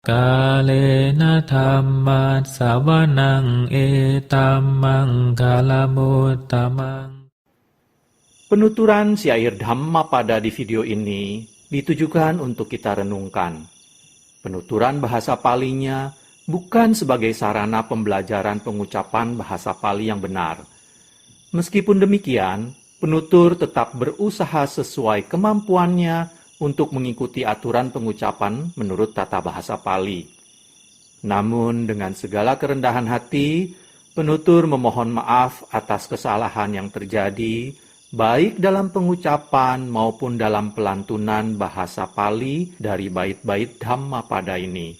Kalena dhammat sawanang etamang kalamutamang. Penuturan syair Dhammapada di video ini ditujukan untuk kita renungkan. Penuturan bahasa Palinya bukan sebagai sarana pembelajaran pengucapan bahasa Pali yang benar. Meskipun demikian, penutur tetap berusaha sesuai kemampuannya untuk mengikuti aturan pengucapan menurut tata bahasa Pali. Namun dengan segala kerendahan hati, penutur memohon maaf atas kesalahan yang terjadi, baik dalam pengucapan maupun dalam pelantunan bahasa Pali dari bait-bait Dhammapada ini.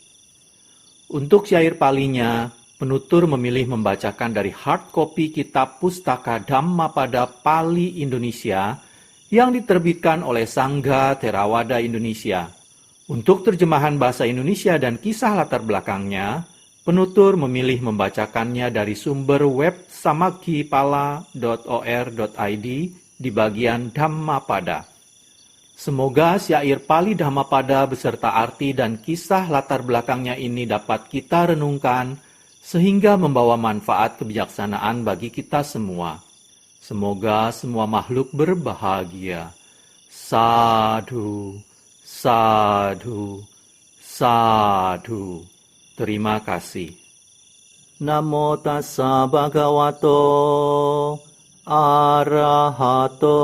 Untuk syair Palinya, penutur memilih membacakan dari hard copy kitab Pustaka Dhammapada Pali Indonesia yang diterbitkan oleh Sangga Theravada Indonesia. Untuk terjemahan bahasa Indonesia dan kisah latar belakangnya, penutur memilih membacakannya dari sumber web samaggipala.or.id di bagian Dhammapada. Semoga syair Pali Dhammapada beserta arti dan kisah latar belakangnya ini dapat kita renungkan sehingga membawa manfaat kebijaksanaan bagi kita semua. Semoga semua makhluk berbahagia. Sadhu, sadhu, sadhu. Terima kasih. Namo tassa bhagavato arahato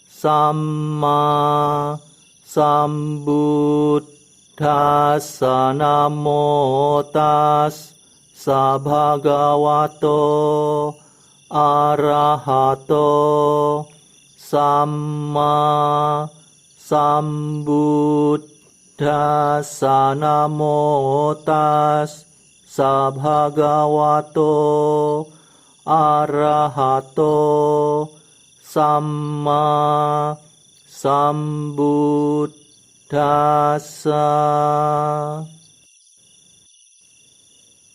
samma sambuddhassa. Namo tassa bhagavato arahato samma sambuddhassa. Namo tassa bhagavato arahato samma sambuddhassa.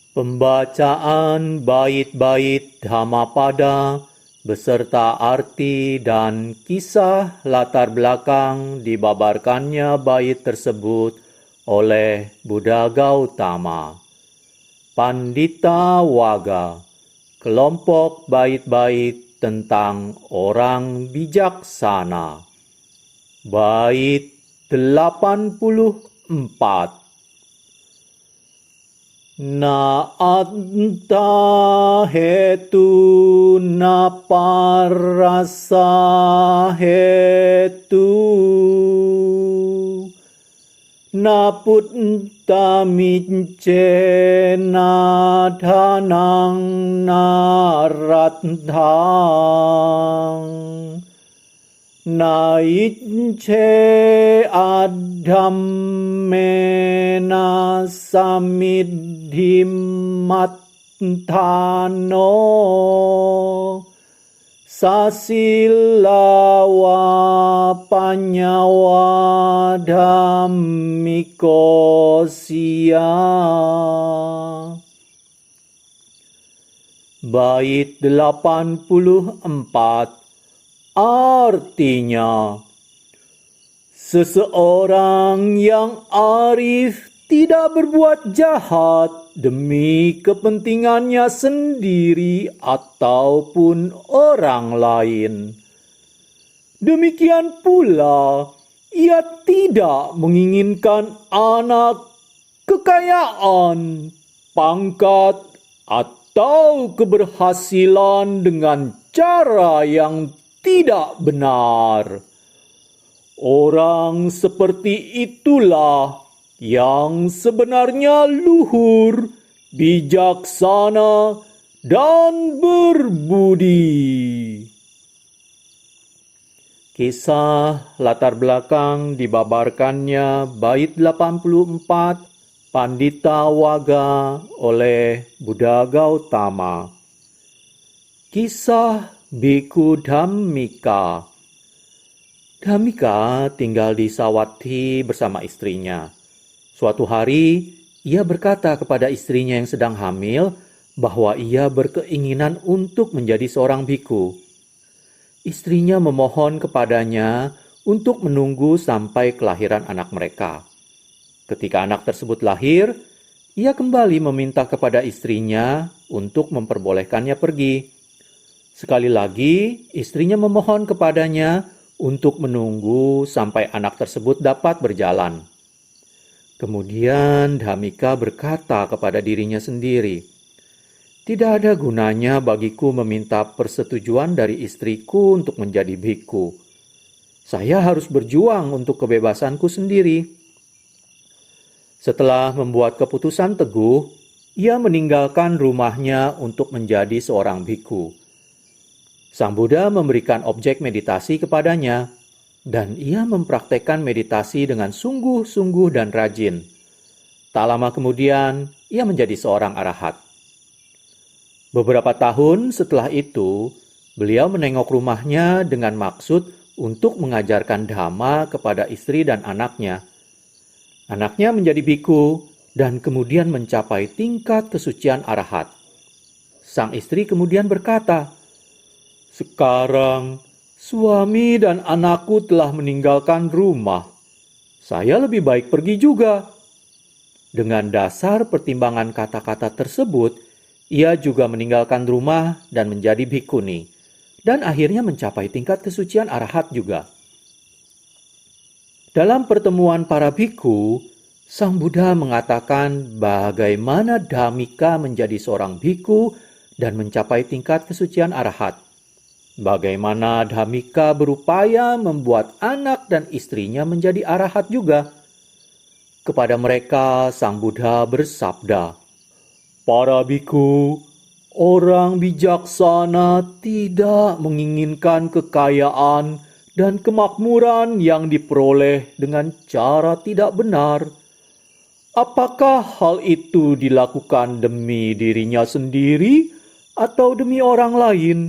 Pembacaan bait-bait Dhammapada beserta arti dan kisah latar belakang dibabarkannya bait tersebut oleh Buddha Gautama. Pandita Waga, kelompok bait-bait tentang orang bijaksana. Bait 84. Na atta hetu na parasa hetu na putta micce na dhanang na rathang na icce adhammena samidhimattano sasilawa panyawa dhammikosia. Bait 84 artinya, seseorang yang arif tidak berbuat jahat demi kepentingannya sendiri ataupun orang lain. Demikian pula, ia tidak menginginkan anak, kekayaan, pangkat, atau keberhasilan dengan cara yang tidak benar. Orang seperti itulah yang sebenarnya luhur, bijaksana, dan berbudi. Kisah latar belakang dibabarkannya bait 84 Pandita Waga oleh Buddha Gautama. Kisah Biku Dhammika. Dhammika tinggal di Sawathi bersama istrinya. Suatu hari, ia berkata kepada istrinya yang sedang hamil bahwa ia berkeinginan untuk menjadi seorang biku. Istrinya memohon kepadanya untuk menunggu sampai kelahiran anak mereka. Ketika anak tersebut lahir, ia kembali meminta kepada istrinya untuk memperbolehkannya pergi. Sekali lagi, istrinya memohon kepadanya untuk menunggu sampai anak tersebut dapat berjalan. Kemudian Dhamika berkata kepada dirinya sendiri, "Tidak ada gunanya bagiku meminta persetujuan dari istriku untuk menjadi bhikkhu. Saya harus berjuang untuk kebebasanku sendiri." Setelah membuat keputusan teguh, ia meninggalkan rumahnya untuk menjadi seorang bhikkhu. Sang Buddha memberikan objek meditasi kepadanya, dan ia mempraktekkan meditasi dengan sungguh-sungguh dan rajin. Tak lama kemudian, ia menjadi seorang arahat. Beberapa tahun setelah itu, beliau menengok rumahnya dengan maksud untuk mengajarkan Dhamma kepada istri dan anaknya. Anaknya menjadi bhikkhu dan kemudian mencapai tingkat kesucian arahat. Sang istri kemudian berkata, "Sekarang suami dan anakku telah meninggalkan rumah. Saya lebih baik pergi juga." Dengan dasar pertimbangan kata-kata tersebut, ia juga meninggalkan rumah dan menjadi bhikkhuni, dan akhirnya mencapai tingkat kesucian arahat juga. Dalam pertemuan para bhikkhu, Sang Buddha mengatakan bagaimana Dhammika menjadi seorang bhikkhu dan mencapai tingkat kesucian arahat. Bagaimana Dhammika berupaya membuat anak dan istrinya menjadi arahat juga. Kepada mereka, Sang Buddha bersabda, "Para bhikkhu, orang bijaksana tidak menginginkan kekayaan dan kemakmuran yang diperoleh dengan cara tidak benar. Apakah hal itu dilakukan demi dirinya sendiri atau demi orang lain?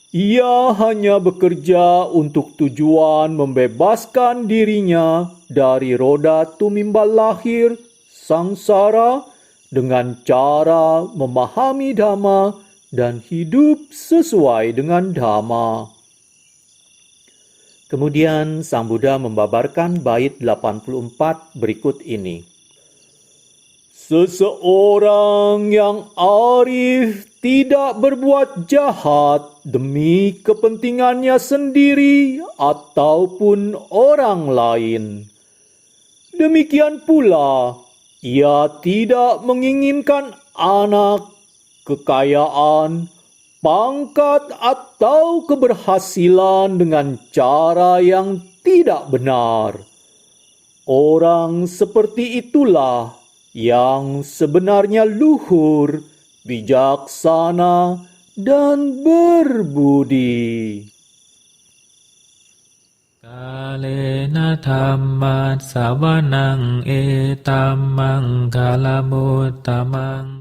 Ia hanya bekerja untuk tujuan membebaskan dirinya dari roda tumimbal lahir, sangsara, dengan cara memahami Dhamma dan hidup sesuai dengan Dhamma." Kemudian Sang Buddha membabarkan bait 84 berikut ini. "Seseorang yang arif tidak berbuat jahat demi kepentingannya sendiri ataupun orang lain. Demikian pula, ia tidak menginginkan anak, kekayaan, pangkat atau keberhasilan dengan cara yang tidak benar. Orang seperti itulah yang sebenarnya luhur, bijaksana, dan berbudi." Kalena dhammat savanang etammang kalamuttamaṃ